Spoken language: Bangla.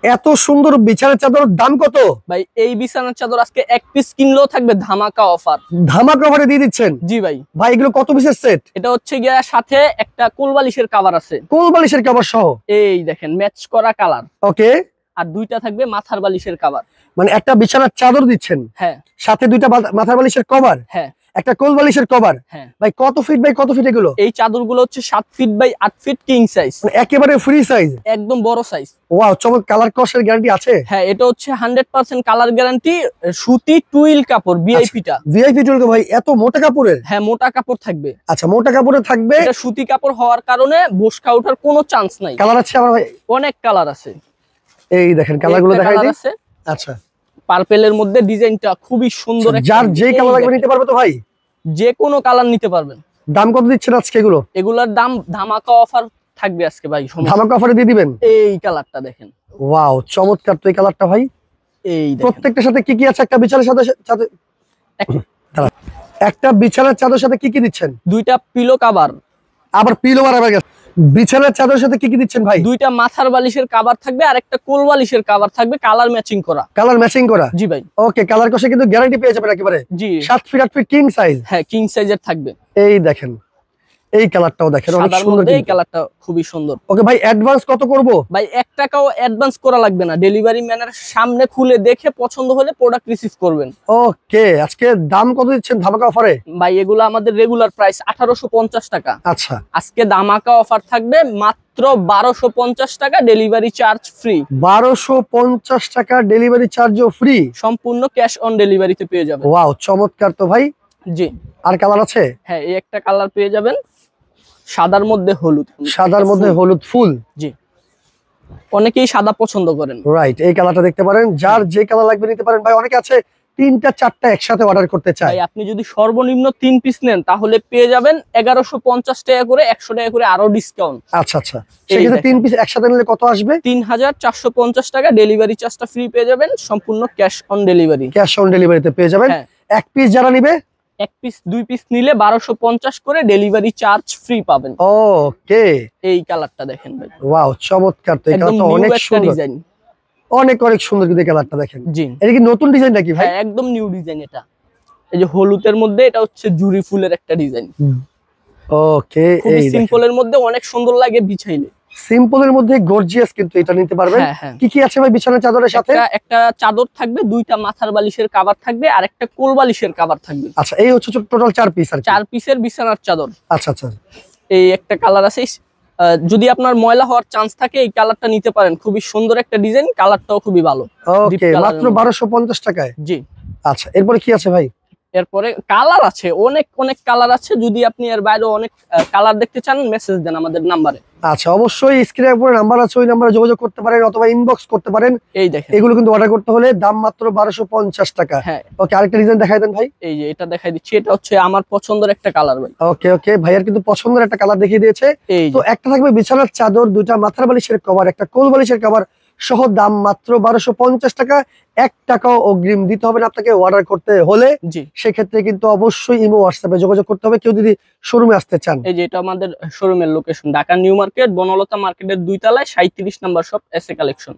এত সুন্দর বিছানার চাদর দাম কত ভাই? এই বিছানার চাদর আজকে এক পিস কিনলেও থাকবে ধামাকা অফার। ধামাকা অফারে দিয়ে দিচ্ছেন? জি ভাই। ভাই এগুলো কত পিসের সেট? এটা হচ্ছে গিয়া সাথে একটা কোলবালিশের কভার আছে, কোলবালিশের কভার সহ। এই দেখেন ম্যাচ করা কালার। ওকে। আর দুইটা থাকবে মাথার বালিশের কভার। মানে একটা বিছানার চাদর দিচ্ছেন, হ্যাঁ, সাথে দুইটা মাথার বালিশের কভার, হ্যাঁ, একটা কোল বালিশের কভার। হ্যাঁ। ভাই কত ফিট বাই কত ফিট এগুলো? এই চাদরগুলো হচ্ছে 7 feet by 8 feet king size, মানে একেবারে ফ্রি সাইজ, একদম বড় সাইজ। ওয়াও, চমৎকার। কালার কষের গ্যারান্টি আছে? হ্যাঁ, এটা হচ্ছে 100% কালার গ্যারান্টি, সুতি টুইল কাপড় ভিআইপিটা। ভিআইপি টুইল ভাই, এত মোটা কাপড়ের? হ্যাঁ, মোটা কাপড় থাকবে। আচ্ছা, মোটা কাপড়ে থাকবে। এটা সুতি কাপড় হওয়ার কারণে বসকা ওঠার কোনো চান্স নাই। কালার আছে আমার ভাই? অনেক কালার আছে, এই দেখেন কালারগুলো দেখাই দিই। আচ্ছা, পার্পেলের মধ্যে ডিজাইনটা খুবই সুন্দর। যার যে কালার লাগবে নিতে পারবে তো ভাই? যে কোনো কালার নিতে পারবেন। দাম কত দিচ্ছেন আজকে এগুলো? এগুলোর দাম ধামাকা অফার থাকবে আজকে ভাই। ধামাকা অফারে দিয়ে দিবেন? এই কালারটা দেখেন, ওয়াও, চমৎকার তো এই কালারটা ভাই। এই প্রত্যেকটার সাথে কি কি আছে? একটা বিছানার সাথে একটা বিছানার চাদর সাথে কি কি দিচ্ছেন? দুইটা পিলো কভার। আবার পিলো মারা গেছে। বিছানার চাদর সাথে কি কি দিচ্ছেন ভাই? দুইটা মাথার বালিশের কভার থাকবে আর একটা কোল বালিশের কভার থাকবে, কালার ম্যাচিং করা। কালার ম্যাচিং করা? জি ভাই। ওকে, কালার কষে কিন্তু গ্যারান্টি পেয়ে যাবেন একেবারে। জি, 7 ফিট 8 ফিট কিং সাইজ। হ্যাঁ, কিং সাইজের থাকবে। এই দেখেন, এই কালারটাও দেখেন, অনেক সুন্দর। এই কালারটা খুবই সুন্দর। ওকে ভাই, অ্যাডভান্স কত করব? ভাই 1 টাকাও অ্যাডভান্স করা লাগবে না, ডেলিভারি ম্যানের সামনে খুলে দেখে পছন্দ হলে প্রোডাক্ট রিসিভ করবেন। ওকে, আজকে দাম কত দিচ্ছেন ধামাকা অফারে? ভাই এগুলো আমাদের রেগুলার প্রাইস 1850 টাকা। আচ্ছা, আজকে ধামাকা অফার থাকবে মাত্র 1250 টাকা, ডেলিভারি চার্জ ফ্রি। 1250 টাকা ডেলিভারি চার্জও ফ্রি, সম্পূর্ণ ক্যাশ অন ডেলিভারিতে পেয়ে যাবেন। ওয়াও, চমৎকার তো ভাই। জি। আর কালার আছে? হ্যাঁ, এই একটা কালার পেয়ে যাবেন, সাদার মধ্যে হলুদ। সাদার মধ্যে হলুদ ফুল। জি, অনেকেই সাদা পছন্দ করেন। রাইট, এই কালারটা দেখতে পারেন। যার যে কালার লাগবে নিতে পারেন ভাই। অনেকে আছে 3টা 4টা একসাথে অর্ডার করতে চায়। ভাই আপনি যদি সর্বনিম্ন 3 পিস নেন তাহলে পেয়ে যাবেন 1150 টাকা করে, 100 টাকা করে আরো ডিসকাউন্ট। আচ্ছা আচ্ছা, সেক্ষেত্রে 3 পিস একসাথে নিলে কত আসবে? 3450 টাকা, ডেলিভারি চার্জটা ফ্রি পেয়ে যাবেন, সম্পূর্ণ cash on delivery. Cash on ডেলিভারিতে পেয়ে যাবেন। এক পিস যারা নিবে, 1 পিস 2 পিস নিলে 1250 করে ডেলিভারি চার্জ ফ্রি পাবেন। ওকে, এই কালারটা দেখেন ভাই, ওয়াও, চমৎকার তো। এই কালারটা অনেক সুন্দর, ডিজাইন, অনেক অনেক সুন্দর। কিন্তু কালারটা দেখেন। জি, এটা কি নতুন ডিজাইন নাকি ভাই? হ্যাঁ, একদম নিউ ডিজাইন এটা। এই যে হলুদের মধ্যে এটা হচ্ছে জুরি ফুলের একটা ডিজাইন। ওকে, এই সিম্পলের মধ্যে অনেক সুন্দর লাগে বিছাইলে। সিম্পলের মধ্যে গর্জিয়াস কিন্তু এটা নিতে পারবেন। কি কি আছে ভাই বিছানার চাদরের সাথে? একটা চাদর থাকবে, দুইটা মাথার বালিশের কভার থাকবে আর একটা কোল বালিশের কভার থাকবে। আচ্ছা, এই হচ্ছে টোটাল 4 পিস। আর 4 পিসের বিছানার চাদর। আচ্ছা আচ্ছা, এই একটা কালার আছে, যদি আপনার ময়লা হওয়ার চান্স থাকে এই কালারটা নিতে পারেন, খুবই সুন্দর একটা ডিজাইন, কালারটাও খুবই ভালো। ওকে, মাত্র 1250 টাকায়। জি। আচ্ছা, এরপরে কি আছে ভাই? এরপরে কালার আছে, অনেক অনেক কালার আছে। যদি আপনি এর বাইরে অনেক কালার দেখতে চান মেসেজ দেন আমাদের নাম্বারে। আচ্ছা, অবশ্যই স্ক্রিনের উপরে নাম্বার আছে, ওই নাম্বারে যোগাযোগ করতে পারেন অথবা ইনবক্স করতে পারেন। এই দেখেন, এগুলো কিন্তু অর্ডার করতে হলে দাম মাত্র 1250 টাকা। হ্যাঁ। ওকে, আরেকটা ডিজাইন দেখাই দেন ভাই। এই যে এটা দেখাই দিচ্ছি, এটা হচ্ছে আমার পছন্দের একটা কালার ভাই। ওকে ওকে, ভাইয়ার কিন্তু পছন্দের একটা কালার দেখিয়ে দিয়েছে। তো একটা থাকবে বিছানার চাদর, দুইটা মাথার বালিশের কভার, একটা কোল বালিশের কভার সহ, দাম মাত্র 1250 টাকা। 1 টাকাও অগ্রিম দিতে হবে না আপনাকে অর্ডার করতে হলে। সেক্ষেত্রে কিন্তু অবশ্যই ইমো হোয়াটসঅ্যাপে যোগাযোগ করতে হবে কেউ যদি শোরুমে আসতে চান। এই যে এটা আমাদের শোরুমের location, Dhaka new market, Banalata মার্কেটের 2 তলায় 37 নাম্বার শপ, এসএ কালেকশন।